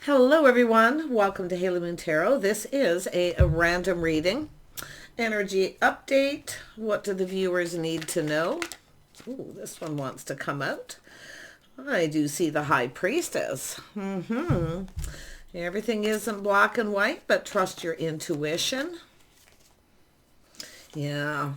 Hello everyone, welcome to Haley Moon Tarot. This is a random reading. Energy update. What do the viewers need to know? Ooh, this one wants to come out. I do see the High Priestess. Everything isn't black and white, but trust your intuition. Yeah.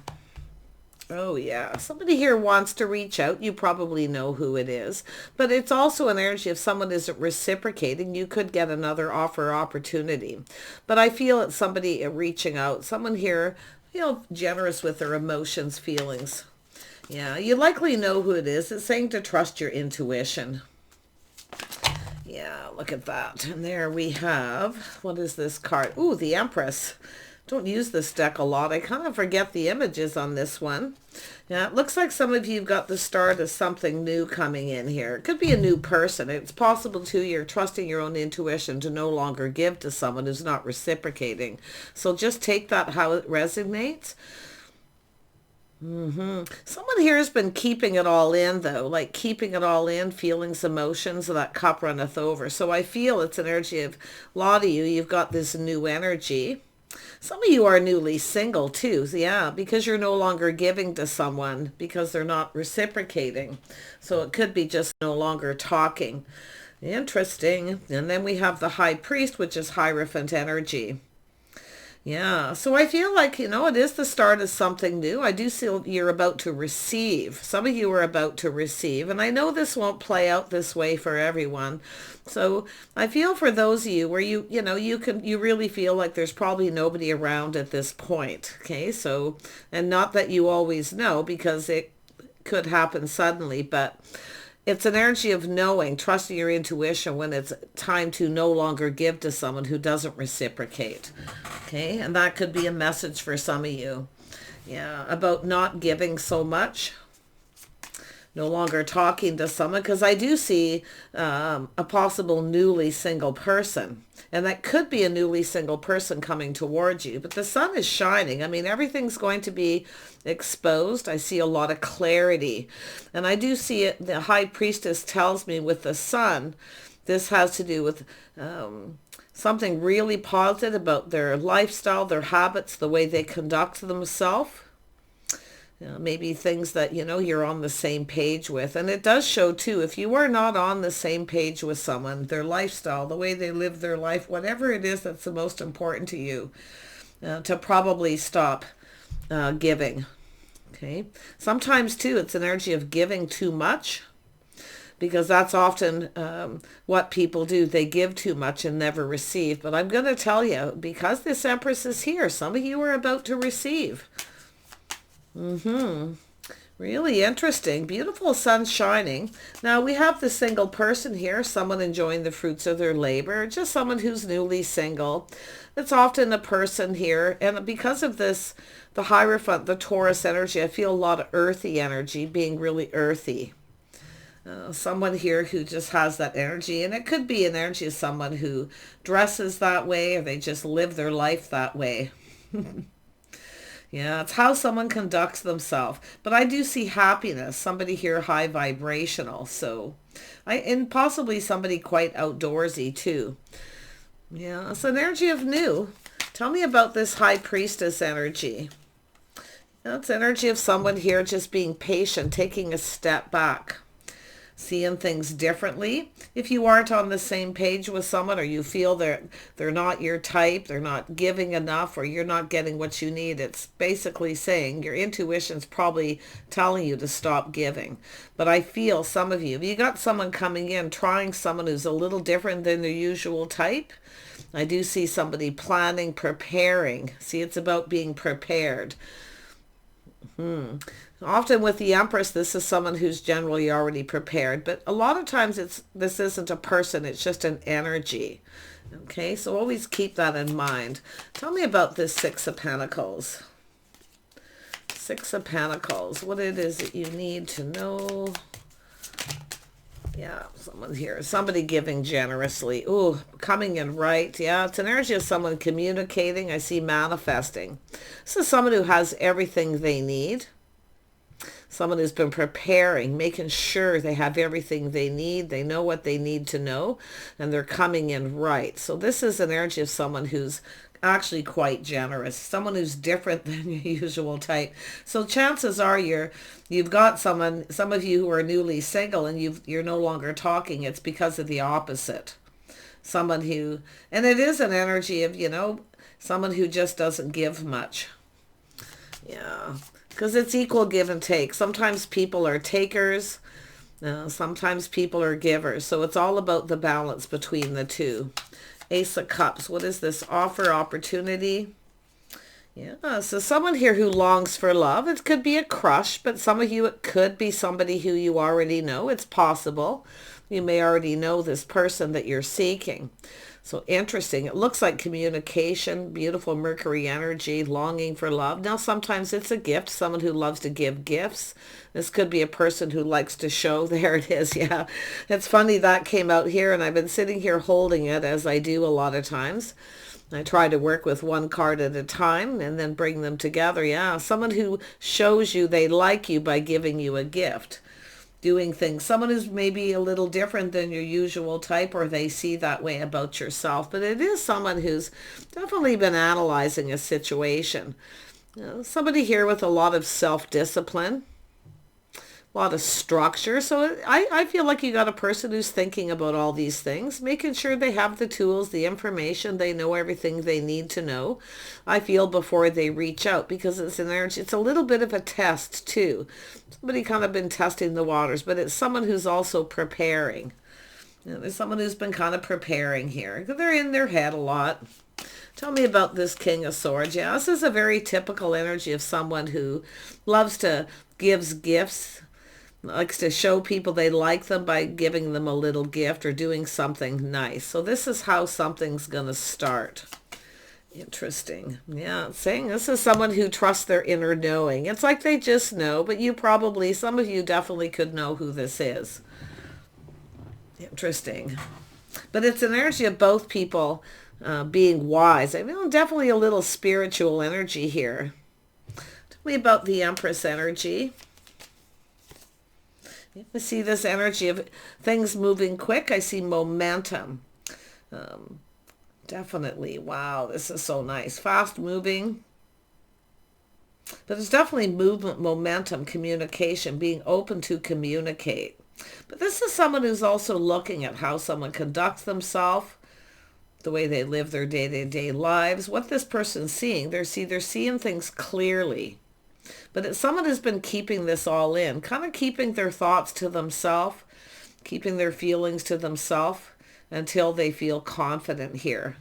Oh yeah, somebody here wants to reach out. You probably know who it is, but it's also an energy if someone isn't reciprocating, you could get another offer or opportunity. But I feel it's somebody reaching out, someone here, generous with their emotions, feelings. Yeah, you likely know who it is. It's saying to trust your intuition. Yeah, look at that. And there we have, what is this card? Ooh, the Empress. Don't use this deck a lot. I kind of forget the images on this one. Yeah, it looks like some of you have got the start of something new coming in here. It could be a new person. It's possible too you're trusting your own intuition to no longer give to someone who's not reciprocating. So just take that how it resonates. Someone here has been keeping it all in though, like keeping it all in, feelings, emotions, so that cup runneth over. So I feel it's an energy of a lot of you, you've got this new energy. Some of you are newly single too, yeah, because you're no longer giving to someone because they're not reciprocating. So it could be just no longer talking. Interesting. And then we have the High Priest, which is Hierophant energy. Yeah, so I feel like, it is the start of something new. I do see you're about to receive. Some of you are about to receive, and I know this won't play out this way for everyone. So I feel for those of you where you really feel like there's probably nobody around at this point. Okay, so, and not that you always know because it could happen suddenly, but it's an energy of knowing, trusting your intuition when it's time to no longer give to someone who doesn't reciprocate. Okay, and that could be a message for some of you. Yeah, about not giving so much. No longer talking to someone, because I do see a possible newly single person. And that could be a newly single person coming towards you. But the sun is shining. I mean, everything's going to be exposed. I see a lot of clarity. And I do see it, the High Priestess tells me with the sun, this has to do with something really positive about their lifestyle, their habits, the way they conduct themselves. Maybe things that, you're on the same page with. And it does show too, if you are not on the same page with someone, their lifestyle, the way they live their life, whatever it is that's the most important to you, to probably stop giving. Okay. Sometimes too, it's an energy of giving too much, because that's often what people do. They give too much and never receive. But I'm going to tell you, because this Empress is here, some of you are about to receive. Really interesting. Beautiful sun shining. Now we have the single person here, someone enjoying the fruits of their labor, just someone who's newly single. It's often a person here, and because of this, the Hierophant, the Taurus energy, I feel a lot of earthy energy, being really earthy. Someone here who just has that energy, and it could be an energy of someone who dresses that way, or they just live their life that way. Yeah, it's how someone conducts themselves. But I do see happiness. Somebody here high vibrational. So, and possibly somebody quite outdoorsy too. Yeah, it's an energy of new. Tell me about this High Priestess energy. It's energy of someone here just being patient, taking a step back, seeing things differently. If you aren't on the same page with someone, or you feel they're not your type, they're not giving enough, or you're not getting what you need, it's basically saying your intuition's probably telling you to stop giving. But I feel some of you, if you got someone coming in, trying someone who's a little different than their usual type, I do see somebody planning, preparing. See, it's about being prepared. Often with the Empress, this is someone who's generally already prepared, but a lot of times this isn't a person, it's just an energy. Okay, so always keep that in mind. Tell me about this Six of Pentacles. Six of Pentacles, what it is that you need to know. Yeah, someone here, somebody giving generously. Ooh, coming in right. Yeah, it's an energy of someone communicating. I see manifesting. This is someone who has everything they need. Someone who's been preparing, making sure they have everything they need. They know what they need to know, and they're coming in right. So this is an energy of someone who's actually quite generous, someone who's different than your usual type. So chances are you've got some of you who are newly single and you're no longer talking. It's because of the opposite. Someone who, and it is an energy of, someone who just doesn't give much. Yeah, because it's equal give and take. Sometimes people are takers, sometimes people are givers. So it's all about the balance between the two. Ace of Cups. What is this? Offer, opportunity. Yeah, so someone here who longs for love. It could be a crush, but some of you, it could be somebody who you already know. It's possible. You may already know this person that you're seeking. So interesting. It looks like communication, beautiful Mercury energy, longing for love. Now, sometimes it's a gift, someone who loves to give gifts. This could be a person who likes to show. There it is. Yeah, it's funny that came out here, and I've been sitting here holding it, as I do a lot of times. I try to work with one card at a time and then bring them together. Yeah, someone who shows you they like you by giving you a gift. Doing things, someone who's maybe a little different than your usual type, or they see that way about yourself, but it is someone who's definitely been analyzing a situation. Somebody here with a lot of self-discipline, a lot of structure. So I feel like you got a person who's thinking about all these things, making sure they have the tools, the information, they know everything they need to know, I feel, before they reach out, because it's an energy, it's a little bit of a test too. Somebody kind of been testing the waters, but it's someone who's also preparing. There's someone who's been kind of preparing here. They're in their head a lot. Tell me about this King of Swords. Yeah, this is a very typical energy of someone who loves to gives gifts, likes to show people they like them by giving them a little gift or doing something nice. So this is how something's going to start. Interesting. Yeah, it's saying this is someone who trusts their inner knowing. It's like they just know, but you probably, some of you definitely could know who this is. Interesting. But it's an energy of both people being wise. I mean, definitely a little spiritual energy here. Tell me about the Empress energy. I see this energy of things moving quick. I see momentum. Definitely. Wow, this is so nice. Fast moving. But it's definitely movement, momentum, communication, being open to communicate. But this is someone who's also looking at how someone conducts themselves, the way they live their day-to-day lives, what this person's seeing. They're seeing things clearly. But it's someone who's been keeping this all in, kind of keeping their thoughts to themselves, keeping their feelings to themselves until they feel confident here.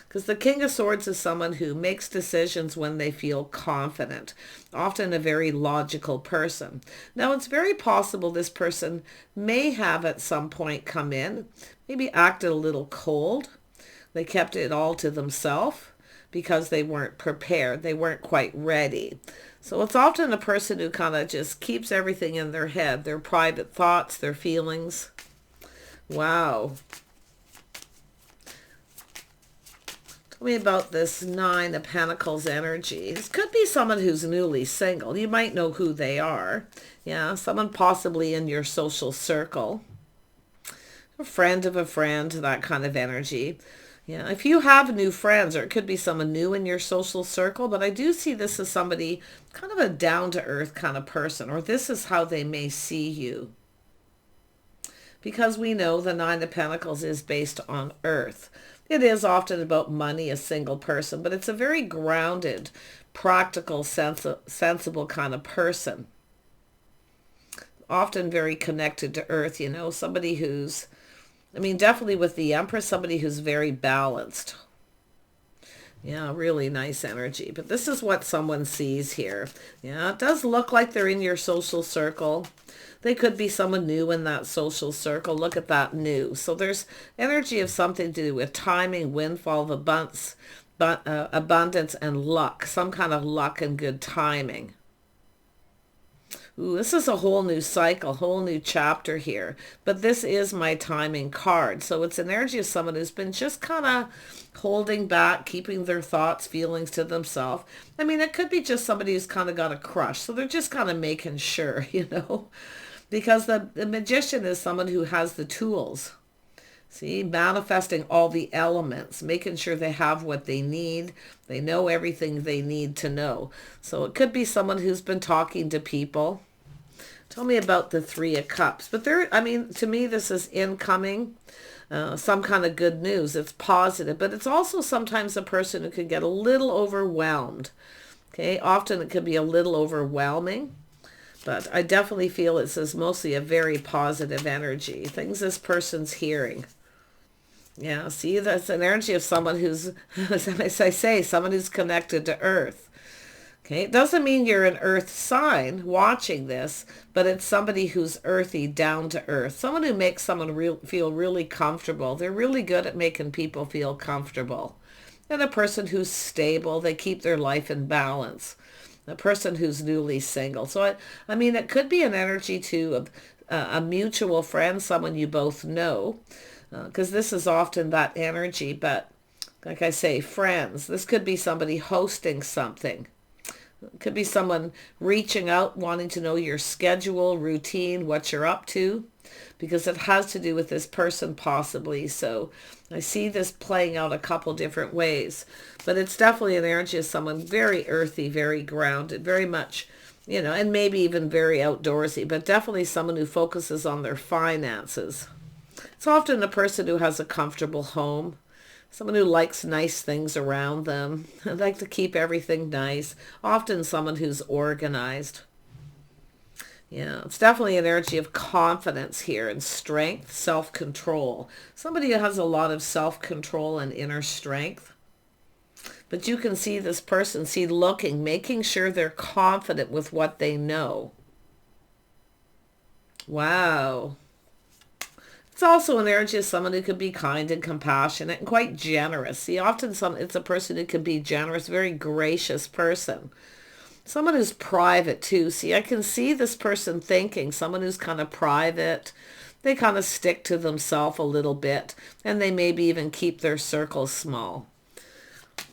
Because the King of Swords is someone who makes decisions when they feel confident, often a very logical person. Now, it's very possible this person may have at some point come in, maybe acted a little cold. They kept it all to themselves because they weren't prepared. They weren't quite ready. So it's often a person who kind of just keeps everything in their head, their private thoughts, their feelings. Wow. Tell me about this Nine of Pentacles energy. This could be someone who's newly single. You might know who they are. Yeah, someone possibly in your social circle. A friend of a friend, that kind of energy. Yeah, if you have new friends, or it could be someone new in your social circle, but I do see this as somebody kind of a down-to-earth kind of person, or this is how they may see you. Because we know the Nine of Pentacles is based on earth. It is often about money, a single person, but it's a very grounded, practical, sensible kind of person. Often very connected to earth, somebody who's, definitely with the Empress, somebody who's very balanced. Yeah, really nice energy. But this is what someone sees here. Yeah, it does look like they're in your social circle. They could be someone new in that social circle. Look at that, new. So there's energy of something to do with timing, windfall of abundance, abundance and luck. Some kind of luck and good timing. Ooh, this is a whole new cycle, whole new chapter here. But this is my timing card. So it's an energy of someone who's been just kind of holding back, keeping their thoughts, feelings to themselves. I mean, it could be just somebody who's kind of got a crush. So they're just kind of making sure, because the magician is someone who has the tools. See, manifesting all the elements, making sure they have what they need. They know everything they need to know. So it could be someone who's been talking to people. Tell me about the Three of Cups. But to me, this is incoming, some kind of good news. It's positive, but it's also sometimes a person who could get a little overwhelmed. Okay, often it could be a little overwhelming. But I definitely feel this is mostly a very positive energy. Things this person's hearing. Yeah, see, that's an energy of someone who's, as I say, someone who's connected to Earth. Okay, it doesn't mean you're an Earth sign watching this, but it's somebody who's earthy, down to earth. Someone who makes someone feel really comfortable. They're really good at making people feel comfortable. And a person who's stable, they keep their life in balance. A person who's newly single. So, I mean, it could be an energy, too, of a mutual friend, someone you both know. Because this is often that energy, but like I say, friends. This could be somebody hosting something. It could be someone reaching out, wanting to know your schedule, routine, what you're up to, because it has to do with this person possibly. So I see this playing out a couple different ways, but it's definitely an energy of someone very earthy, very grounded, very much, and maybe even very outdoorsy, but definitely someone who focuses on their finances. It's often a person who has a comfortable home, someone who likes nice things around them. They like to keep everything nice. Often someone who's organized. Yeah, it's definitely an energy of confidence here and strength, self-control. Somebody who has a lot of self-control and inner strength. But you can see this person, looking, making sure they're confident with what they know. Wow. It's also an energy of someone who could be kind and compassionate and quite generous. See, often it's a person who can be generous, very gracious person. Someone who's private too. See, I can see this person thinking, someone who's kind of private. They kind of stick to themselves a little bit, and they maybe even keep their circle small.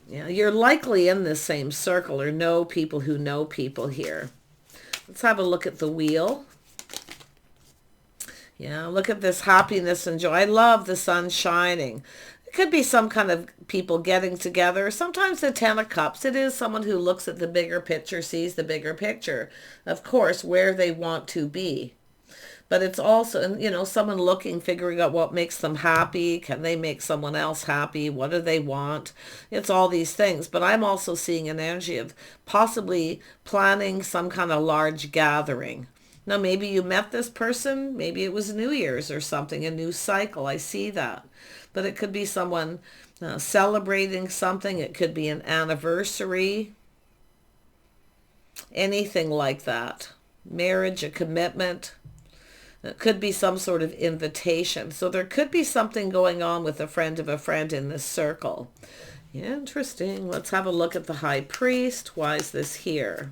Yeah, you're likely in this same circle or know people who know people here. Let's have a look at the wheel. Yeah, look at this happiness and joy. I love the sun shining. It could be some kind of people getting together. Sometimes the Ten of Cups, it is someone who looks at the bigger picture, sees the bigger picture. Of course, where they want to be. But it's also, someone looking, figuring out what makes them happy. Can they make someone else happy? What do they want? It's all these things. But I'm also seeing an energy of possibly planning some kind of large gathering. Now, maybe you met this person. Maybe it was New Year's or something, a new cycle. I see that. But it could be someone celebrating something. It could be an anniversary. Anything like that. Marriage, a commitment. It could be some sort of invitation. So there could be something going on with a friend of a friend in this circle. Interesting. Let's have a look at the High Priest. Why is this here?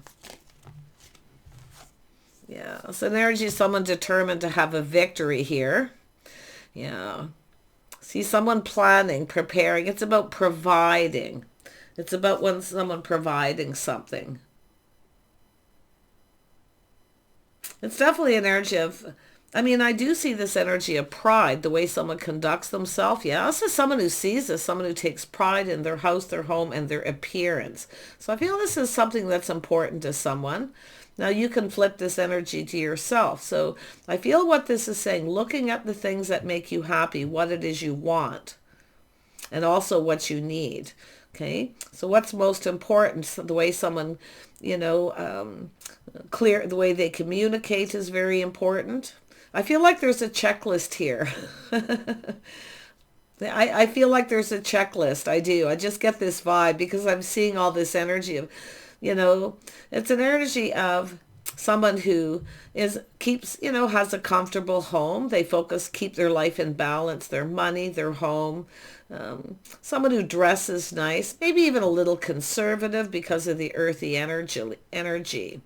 Yeah, it's an energy of someone determined to have a victory here. Yeah. See, someone planning, preparing. It's about providing. It's about someone providing something. It's definitely an energy of, I do see this energy of pride, the way someone conducts themselves. Yeah, this is someone who sees this, someone who takes pride in their house, their home, and their appearance. So I feel this is something that's important to someone. Now you can flip this energy to yourself. So I feel what this is saying, looking at the things that make you happy, what it is you want, and also what you need. Okay, so what's most important? So the way someone, clear, the way they communicate is very important. I feel like there's a checklist here. I feel like there's a checklist. I do. I just get this vibe because I'm seeing all this energy of, it's an energy of someone who has a comfortable home. They keep their life in balance, their money, their home. Someone who dresses nice, maybe even a little conservative because of the earthy energy.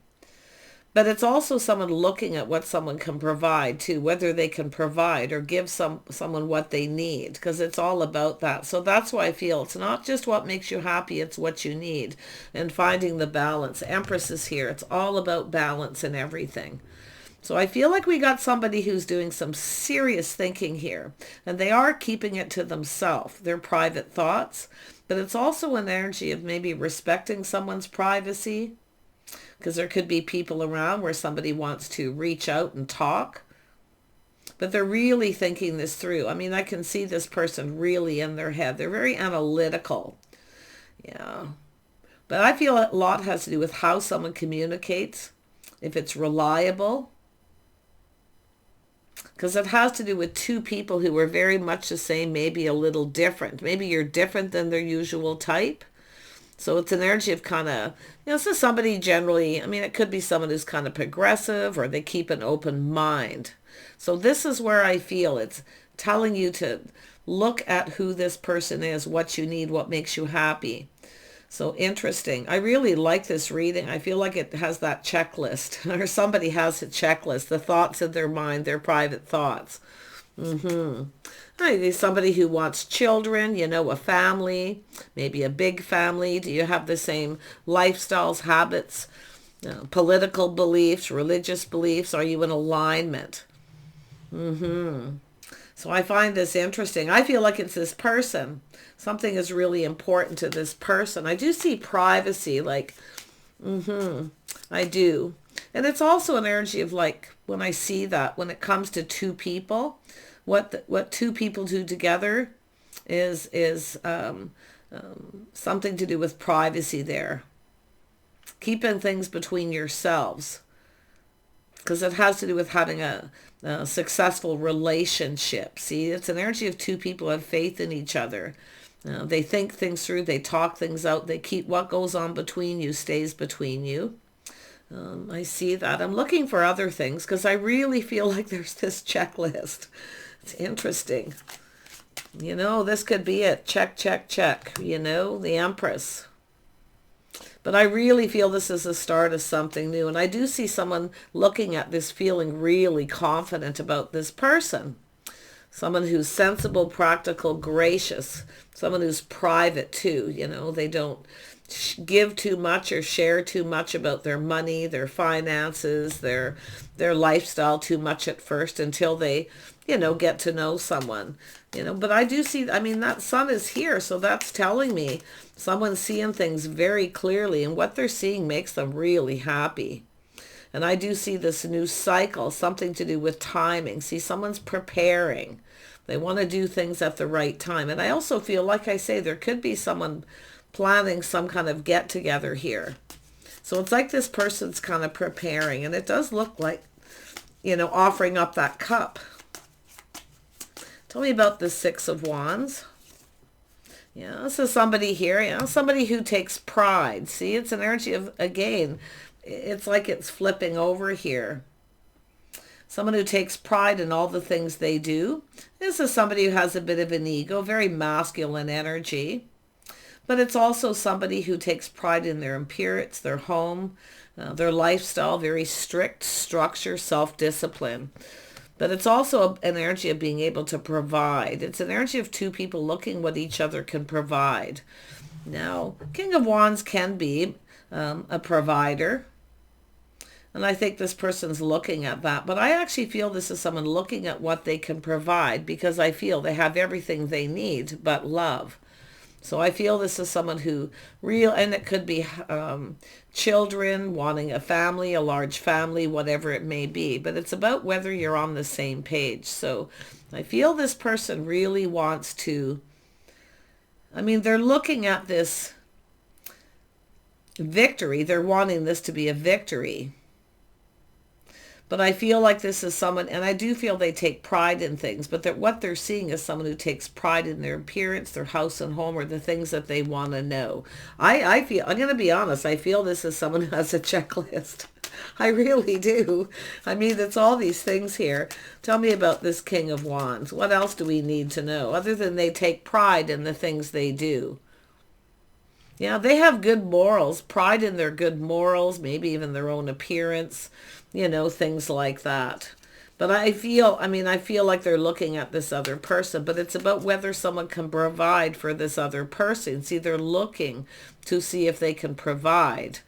But it's also someone looking at what someone can provide too, whether they can provide or give someone what they need, because it's all about that. So that's why I feel it's not just what makes you happy, it's what you need, and finding the balance. Empress is here. It's all about balance and everything. So I feel like we got somebody who's doing some serious thinking here, and they are keeping it to themselves, their private thoughts, but it's also an energy of maybe respecting someone's privacy, because there could be people around where somebody wants to reach out and talk, but they're really thinking this through. I mean, I can see this person really in their head. They're very analytical. Yeah. But I feel a lot has to do with how someone communicates, if it's reliable, because it has to do with two people who are very much the same, maybe a little different. Maybe you're different than their usual type. So it's an energy of kind of, this is somebody generally, I mean, it could be someone who's kind of progressive, or they keep an open mind. So this is where I feel it's telling you to look at who this person is, what you need, what makes you happy. So interesting. I really like this reading. I feel like it has that checklist, or somebody has a checklist, the thoughts in their mind, their private thoughts. Somebody who wants children, a family, maybe a big family. Do you have the same lifestyles, habits, political beliefs, religious beliefs? Are you in alignment? So I find this interesting. I feel like it's this person. Something is really important to this person. I do see privacy, like, I do. And it's also an energy of, like, when I see that, when it comes to two people, what two people do together is something to do with privacy there. Keeping things between yourselves, because it has to do with having a successful relationship. See, it's an energy of two people who have faith in each other. They think things through, they talk things out, they keep what goes on between you stays between you. I see that. I'm looking for other things because I really feel like there's this checklist. It's interesting. This could be it. Check, check, check. The Empress. But I really feel this is the start of something new. And I do see someone looking at this feeling really confident about this person. Someone who's sensible, practical, gracious. Someone who's private too. They don't give too much or share too much about their money, their finances, their lifestyle too much at first until they, get to know someone. But I do see, that sun is here, so that's telling me someone's seeing things very clearly, and what they're seeing makes them really happy. And I do see this new cycle, something to do with timing. See, someone's preparing. They want to do things at the right time. And I also feel, like I say, there could be someone planning some kind of get together here. So it's like this person's kind of preparing, and it does look like, offering up that cup. Tell me about the Six of Wands. Yeah, this is somebody here, somebody who takes pride. See, it's an energy of, again, it's like it's flipping over here. Someone who takes pride in all the things they do. This is somebody who has a bit of an ego, very masculine energy. But it's also somebody who takes pride in their appearance, their home, their lifestyle, very strict structure, self-discipline. But it's also an energy of being able to provide. It's an energy of two people looking what each other can provide. Now, King of Wands can be a provider. And I think this person's looking at that. But I actually feel this is someone looking at what they can provide, because I feel they have everything they need but love. So I feel this is someone who and it could be children, wanting a family, a large family, whatever it may be. But it's about whether you're on the same page. So I feel this person really wants to, they're looking at this victory. They're wanting this to be a victory. But I feel like this is someone, and I do feel they take pride in things, but what they're seeing is someone who takes pride in their appearance, their house and home, or the things that they want to know. I feel, I'm going to be honest, I feel this is someone who has a checklist. I really do. It's all these things here. Tell me about this King of Wands. What else do we need to know, other than they take pride in the things they do? Yeah, they have good morals, pride in their good morals, maybe even their own appearance, you know, things like that. But I feel like they're looking at this other person, but it's about whether someone can provide for this other person. See, they're looking to see if they can provide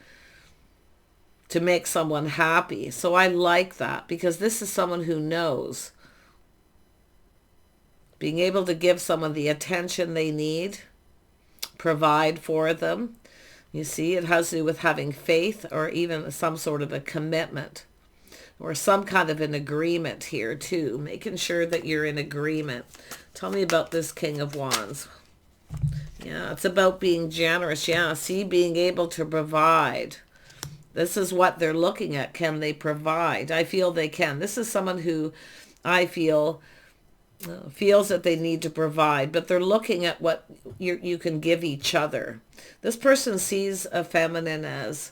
to make someone happy. So I like that, because this is someone who knows. Being able to give someone the attention they need, provide for them. You see, it has to do with having faith, or even some sort of a commitment, or some kind of an agreement here too, making sure that you're in agreement. Tell me about this King of Wands. Yeah, it's about being generous. Yeah, see, being able to provide. This is what they're looking at. Can they provide? I feel they can. This is someone who I feel feels that they need to provide, but they're looking at what you can give each other. This person sees a feminine as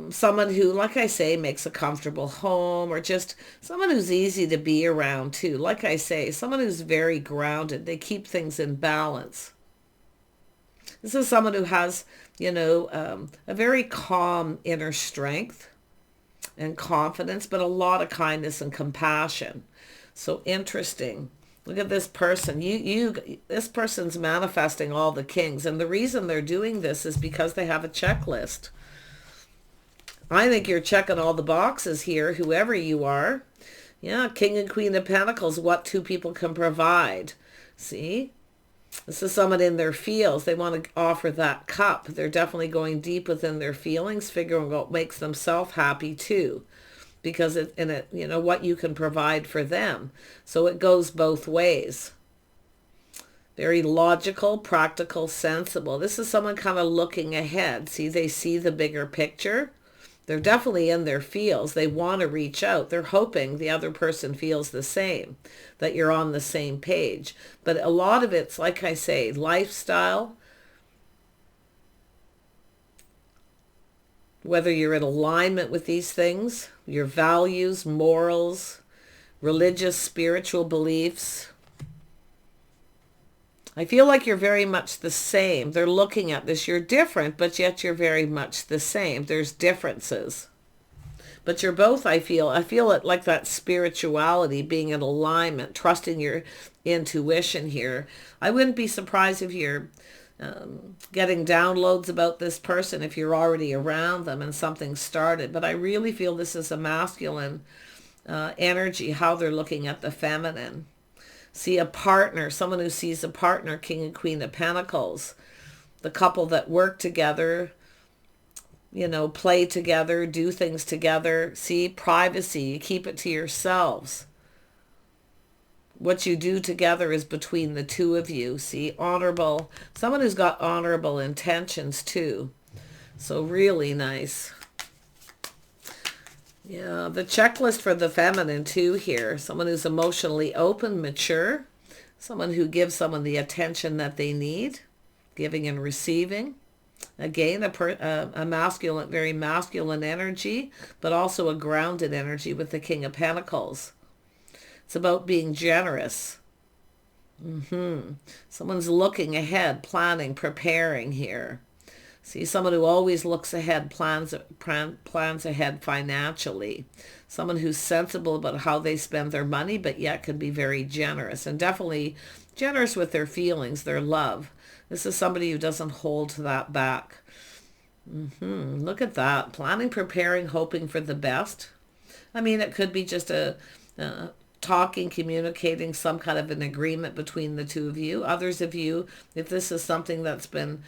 someone who, like I say, makes a comfortable home, or just someone who's easy to be around too. Like I say, someone who's very grounded. They keep things in balance. This is someone who has, you know, a very calm inner strength and confidence, but a lot of kindness and compassion. So interesting. Look at this person. This person's manifesting all the kings. And the reason they're doing this is because they have a checklist. I think you're checking all the boxes here, whoever you are. Yeah, King and Queen of Pentacles, what two people can provide. See? This is someone in their feels. They want to offer that cup. They're definitely going deep within their feelings, figuring out what makes themselves happy too, because you know, what you can provide for them. So it goes both ways. Very logical, practical, sensible. This is someone kind of looking ahead. See, they see the bigger picture. They're definitely in their feels. They want to reach out. They're hoping the other person feels the same, that you're on the same page. But a lot of it's, like I say, lifestyle, whether you're in alignment with these things, your values, morals, religious, spiritual beliefs. I feel like you're very much the same. They're looking at this. You're different, but yet you're very much the same. There's differences. But you're both, I feel it like that spirituality, being in alignment, trusting your intuition here. I wouldn't be surprised if you're getting downloads about this person, if you're already around them and something started. But I really feel this is a masculine energy, how they're looking at the feminine. See a partner, someone who sees a partner, King and Queen of Pentacles. The couple that work together, you know, play together, do things together. See, privacy, you keep it to yourselves. What you do together is between the two of you. See, honorable, someone who's got honorable intentions too. So really nice. Yeah, the checklist for the feminine too here. Someone who's emotionally open, mature. Someone who gives someone the attention that they need. Giving and receiving. Again, a masculine, very masculine energy, but also a grounded energy with the King of Pentacles. It's about being generous. Someone's looking ahead, planning, preparing here. See, someone who always looks ahead, plans ahead financially. Someone who's sensible about how they spend their money, but yet can be very generous. And definitely generous with their feelings, their love. This is somebody who doesn't hold that back. Look at that. Planning, preparing, hoping for the best. I mean, it could be just talking, communicating, some kind of an agreement between the two of you. Others of you, if this is something that's been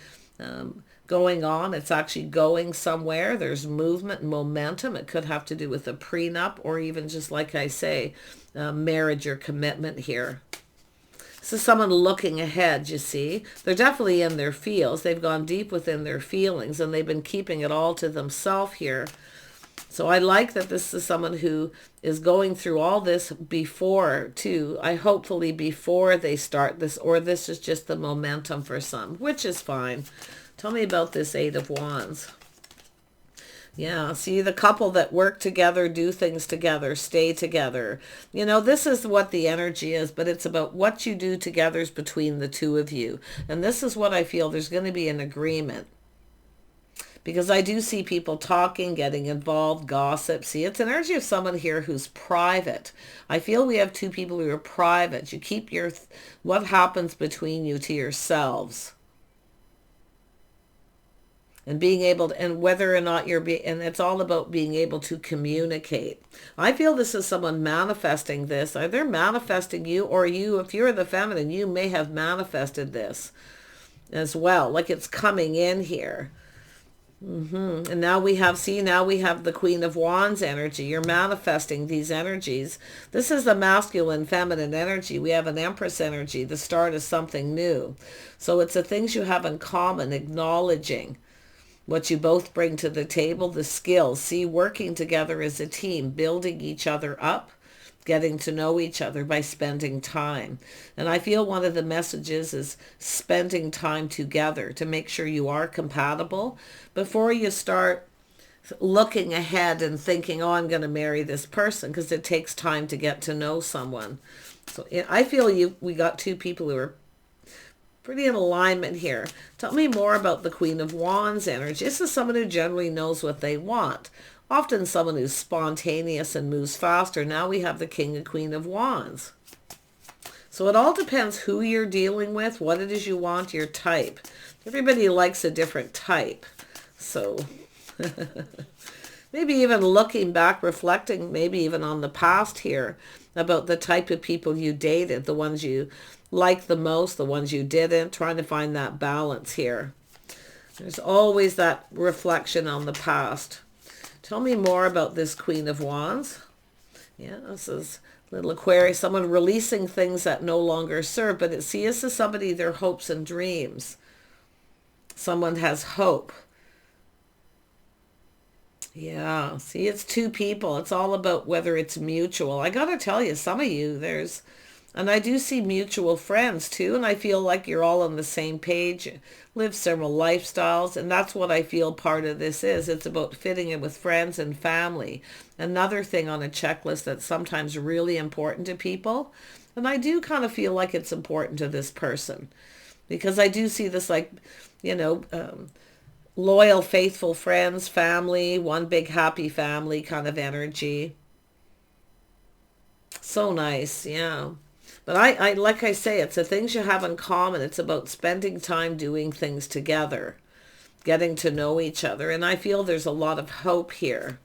going on, it's actually going somewhere. There's movement and momentum. It could have to do with a prenup, or even just, like I say, marriage or commitment here. This is someone looking ahead, you see. They're definitely in their feels. They've gone deep within their feelings, and they've been keeping it all to themselves here. So I like that this is someone who is going through all this before, too. Hopefully before they start this, or this is just the momentum for some, which is fine. Tell me about this Eight of Wands. Yeah, see, the couple that work together, do things together, stay together. You know, this is what the energy is, but it's about what you do together is between the two of you. And this is what I feel there's going to be an agreement. Because I do see people talking, getting involved, gossip. See, it's an energy of someone here who's private. I feel we have two people who are private. You keep your what happens between you to yourselves. And being able to, and whether or not and it's all about being able to communicate. I feel this is someone manifesting this. Either manifesting you, or you, if you're the feminine, you may have manifested this as well. Like it's coming in here. And now we have, see, now we have the Queen of Wands energy. You're manifesting these energies. This is the masculine, feminine energy. We have an Empress energy. The start of something new. So it's the things you have in common, acknowledging what you both bring to the table, the skills. See, working together as a team, building each other up, getting to know each other by spending time. And I feel one of the messages is spending time together to make sure you are compatible before you start looking ahead and thinking, oh, I'm going to marry this person, because it takes time to get to know someone. So I feel we got two people who are pretty in alignment here. Tell me more about the Queen of Wands energy. This is someone who generally knows what they want. Often someone who's spontaneous and moves faster. Now we have the King and Queen of Wands. So it all depends who you're dealing with, what it is you want, your type. Everybody likes a different type. So maybe even looking back, reflecting maybe even on the past here about the type of people you dated, the ones you liked the most, the ones you didn't, trying to find that balance here. There's always that reflection on the past. Tell me more about this Queen of Wands. Yeah, this is little Aquarius, someone releasing things that no longer serve. But this is somebody, their hopes and dreams. Someone has hope. Yeah, see, it's two people. It's all about whether it's mutual. I got to tell you, some of you, and I do see mutual friends too, and I feel like you're all on the same page, live several lifestyles, and that's what I feel part of this is. It's about fitting in with friends and family. Another thing on a checklist that's sometimes really important to people, and I do kind of feel like it's important to this person, because I do see this like, loyal, faithful friends, family, one big happy family kind of energy. So nice, yeah. But I like I say, it's the things you have in common. It's about spending time doing things together, getting to know each other. And I feel there's a lot of hope here,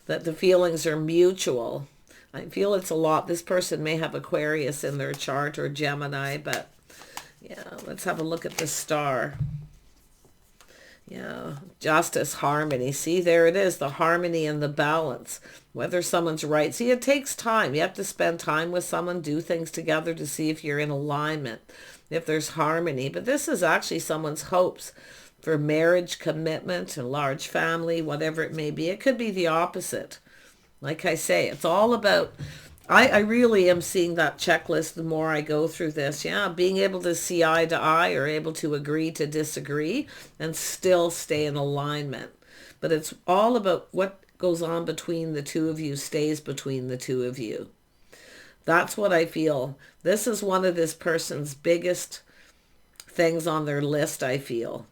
that the feelings are mutual. I feel it's a lot. This person may have Aquarius in their chart or Gemini, but yeah, let's have a look at the star. Yeah, justice, harmony. See, there it is, the harmony and the balance. Whether someone's right. See, it takes time. You have to spend time with someone, do things together to see if you're in alignment, if there's harmony. But this is actually someone's hopes for marriage, commitment, a large family, whatever it may be. It could be the opposite. Like I say, it's all about... I really am seeing that checklist the more I go through this. Yeah, being able to see eye to eye, or able to agree to disagree and still stay in alignment. But it's all about what goes on between the two of you stays between the two of you. That's what I feel. This is one of this person's biggest things on their list, I feel.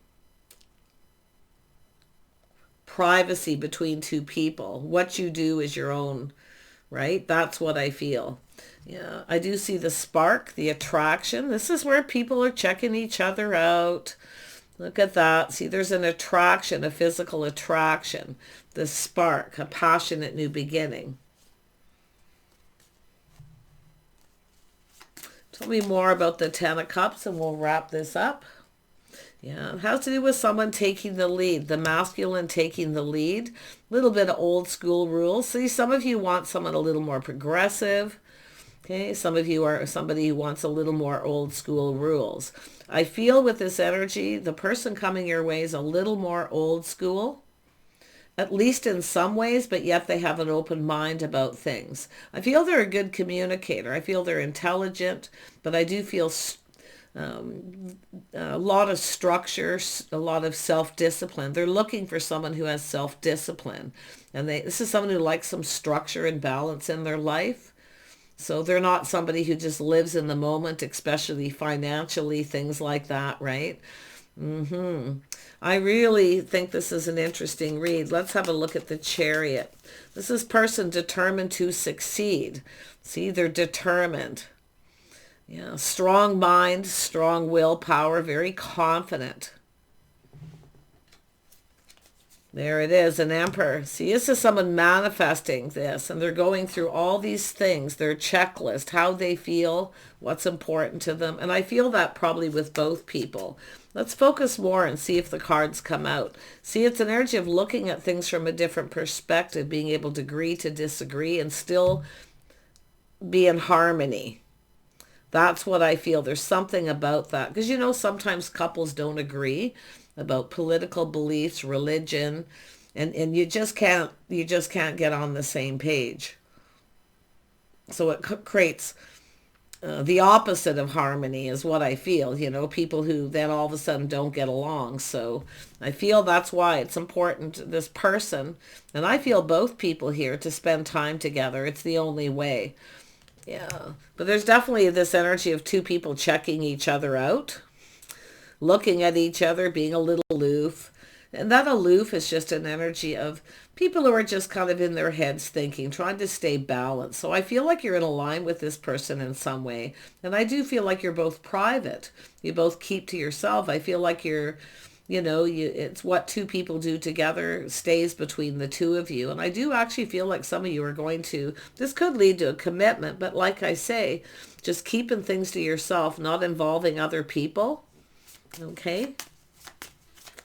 Privacy between two people. What you do is your own, right? That's what I feel. Yeah, I do see the spark, the attraction. This is where people are checking each other out. Look at that. See, there's an attraction, a physical attraction. The spark, a passionate new beginning. Tell me more about the Ten of Cups and we'll wrap this up. Yeah, it has to do with someone taking the lead, the masculine taking the lead. A little bit of old school rules. See, some of you want someone a little more progressive. Okay, some of you are somebody who wants a little more old school rules. I feel with this energy, the person coming your way is a little more old school, at least in some ways, but yet they have an open mind about things. I feel they're a good communicator. I feel they're intelligent, but I do feel A lot of structure, a lot of self-discipline. They're looking for someone who has self-discipline. And this is someone who likes some structure and balance in their life. So they're not somebody who just lives in the moment, especially financially, things like that, right? I really think this is an interesting read. Let's have a look at the Chariot. This is person determined to succeed. See, they're determined. Yeah, strong mind, strong willpower, very confident. There it is, an Emperor. See, this is someone manifesting this, and they're going through all these things, their checklist, how they feel, what's important to them. And I feel that probably with both people. Let's focus more and see if the cards come out. See, it's an energy of looking at things from a different perspective, being able to agree to disagree and still be in harmony. That's what I feel. There's something about that. Because, you know, sometimes couples don't agree about political beliefs, religion, and you just can't get on the same page. So it creates the opposite of harmony is what I feel, you know, people who then all of a sudden don't get along. So I feel that's why it's important, this person, and I feel both people here, to spend time together. It's the only way. Yeah, but there's definitely this energy of two people checking each other out, looking at each other, being a little aloof. And that aloof is just an energy of people who are just kind of in their heads thinking, trying to stay balanced. So I feel like you're in a line with this person in some way. And I do feel like you're both private. You both keep to yourself. I feel like you're, you know, it's what two people do together stays between the two of you. And I do actually feel like some of you are going to, this could lead to a commitment. But like I say, just keeping things to yourself, not involving other people. Okay.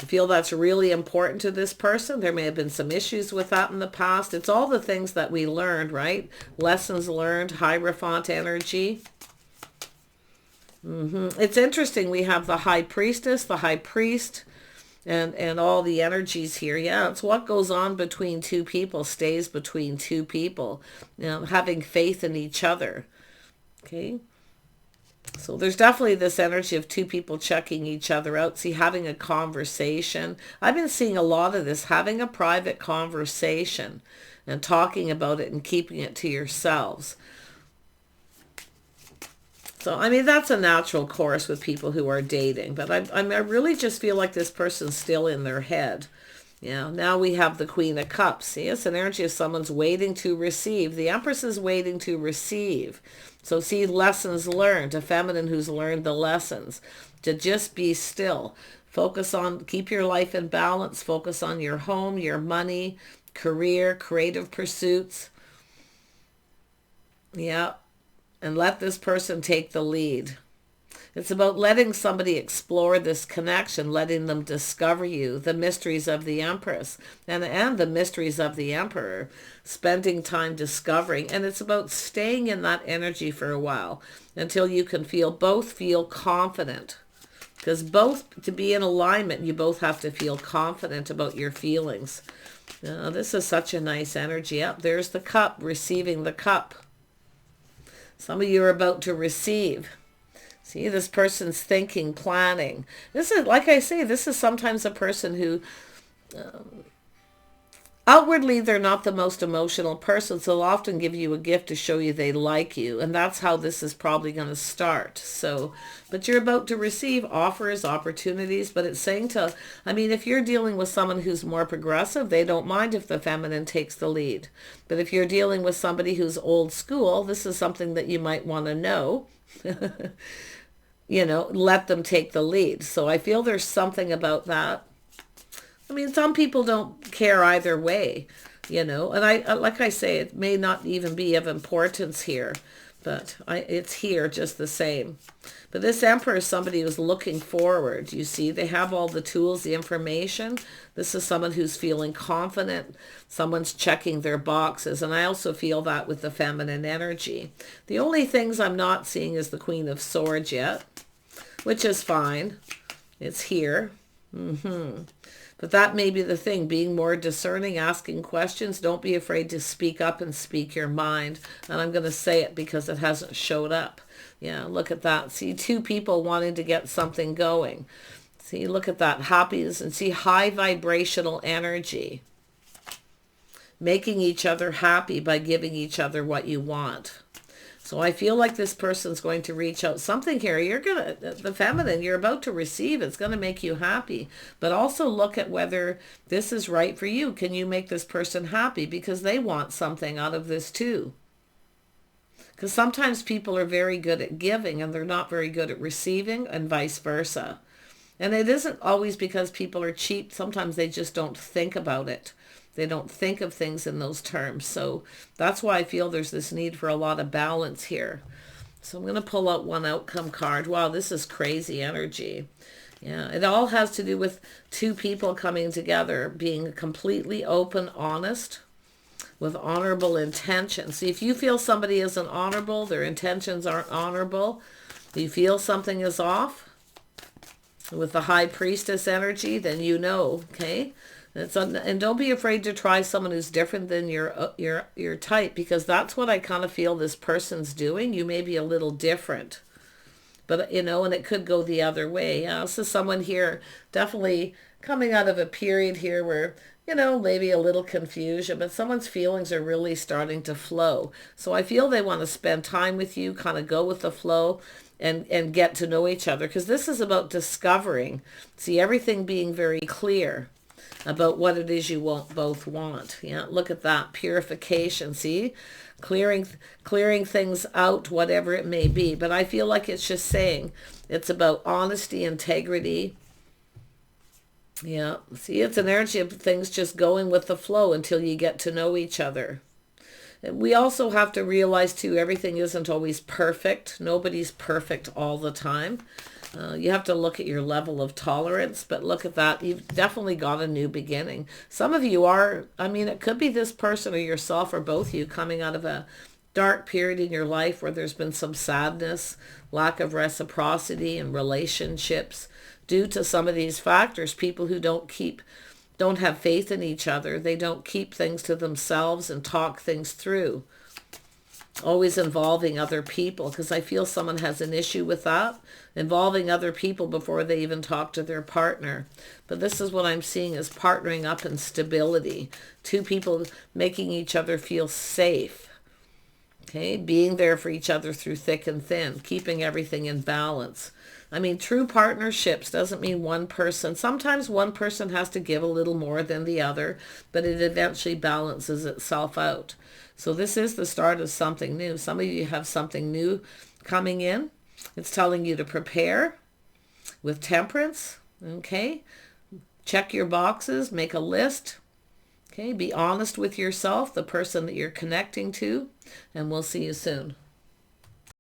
I feel that's really important to this person. There may have been some issues with that in the past. It's all the things that we learned, right? Lessons learned, Hierophant energy. It's interesting. We have the High Priestess, the High Priest, and all the energies here. Yeah, it's what goes on between two people stays between two people. You know, having faith in each other. Okay. So there's definitely this energy of two people checking each other out. See, having a conversation. I've been seeing a lot of this, having a private conversation and talking about it and keeping it to yourselves. So, I mean, that's a natural course with people who are dating. But I really just feel like this person's still in their head. Yeah, now we have the Queen of Cups. See, it's an energy of someone's waiting to receive. The Empress is waiting to receive. So see, lessons learned, a feminine who's learned the lessons, to just be still. Focus on, keep your life in balance, focus on your home, your money, career, creative pursuits. Yeah, and let this person take the lead. It's about letting somebody explore this connection, letting them discover you, the mysteries of the Empress and the mysteries of the Emperor, spending time discovering. And it's about staying in that energy for a while until you can both feel confident. Because both, to be in alignment, you both have to feel confident about your feelings. This is such a nice energy. Yep, there's the cup, receiving the cup. Some of you are about to receive. See, this person's thinking, planning. This is, like I say, this is sometimes a person who, outwardly, they're not the most emotional person, so they'll often give you a gift to show you they like you. And that's how this is probably going to start. So, but you're about to receive offers, opportunities, but it's saying to, I mean, if you're dealing with someone who's more progressive, they don't mind if the feminine takes the lead. But if you're dealing with somebody who's old school, this is something that you might want to know. You know, let them take the lead. So I feel there's something about that. I mean, some people don't care either way, you know, and I, like I say, it may not even be of importance here, but it's here just the same. But this Emperor is somebody who's looking forward. You see, they have all the tools, the information. This is someone who's feeling confident. Someone's checking their boxes. And I also feel that with the feminine energy. The only things I'm not seeing is the Queen of Swords yet, which is fine. It's here. But that may be the thing, being more discerning, asking questions. Don't be afraid to speak up and speak your mind. And I'm going to say it because it hasn't showed up. Yeah, look at that. See, two people wanting to get something going. See, look at that. Happiness, and see, high vibrational energy. Making each other happy by giving each other what you want. So I feel like this person's going to reach out. Something here, you're going to, the feminine, you're about to receive. It's going to make you happy. But also look at whether this is right for you. Can you make this person happy? Because they want something out of this too. Because sometimes people are very good at giving and they're not very good at receiving, and vice versa. And it isn't always because people are cheap. Sometimes they just don't think about it. They don't think of things in those terms. So that's why I feel there's this need for a lot of balance here. So I'm going to pull out one outcome card. Wow, this is crazy energy. Yeah, it all has to do with two people coming together, being completely open, honest, with honorable intentions. See, if you feel somebody isn't honorable, their intentions aren't honorable, you feel something is off with the high priestess energy, then you know, okay? And don't be afraid to try someone who's different than your type, because that's what I kind of feel this person's doing. You may be a little different, but you know, and it could go the other way. Yeah, so someone here definitely coming out of a period here where, you know, maybe a little confusion, but someone's feelings are really starting to flow. So I feel they want to spend time with you, kind of go with the flow and get to know each other, because this is about discovering, see, everything being very clear about what it is you both want. Yeah, look at that. Purification, see? Clearing things out, whatever it may be. But I feel like it's just saying it's about honesty, integrity. Yeah, see, it's an energy of things just going with the flow until you get to know each other. We also have to realize, too, everything isn't always perfect. Nobody's perfect all the time. You have to look at your level of tolerance, but look at that. You've definitely got a new beginning. Some of you are, I mean, it could be this person or yourself or both of you coming out of a dark period in your life where there's been some sadness, lack of reciprocity in relationships due to some of these factors. People who don't have faith in each other. They don't keep things to themselves and talk things through. Always involving other people, because I feel someone has an issue with that, involving other people before they even talk to their partner. But this is what I'm seeing as partnering up in stability. Two people making each other feel safe. Okay, being there for each other through thick and thin, keeping everything in balance. I mean, true partnerships doesn't mean one person. Sometimes one person has to give a little more than the other, but it eventually balances itself out. So this is the start of something new. Some of you have something new coming in. It's telling you to prepare with temperance, okay? Check your boxes, make a list, okay? Be honest with yourself, the person that you're connecting to, and we'll see you soon.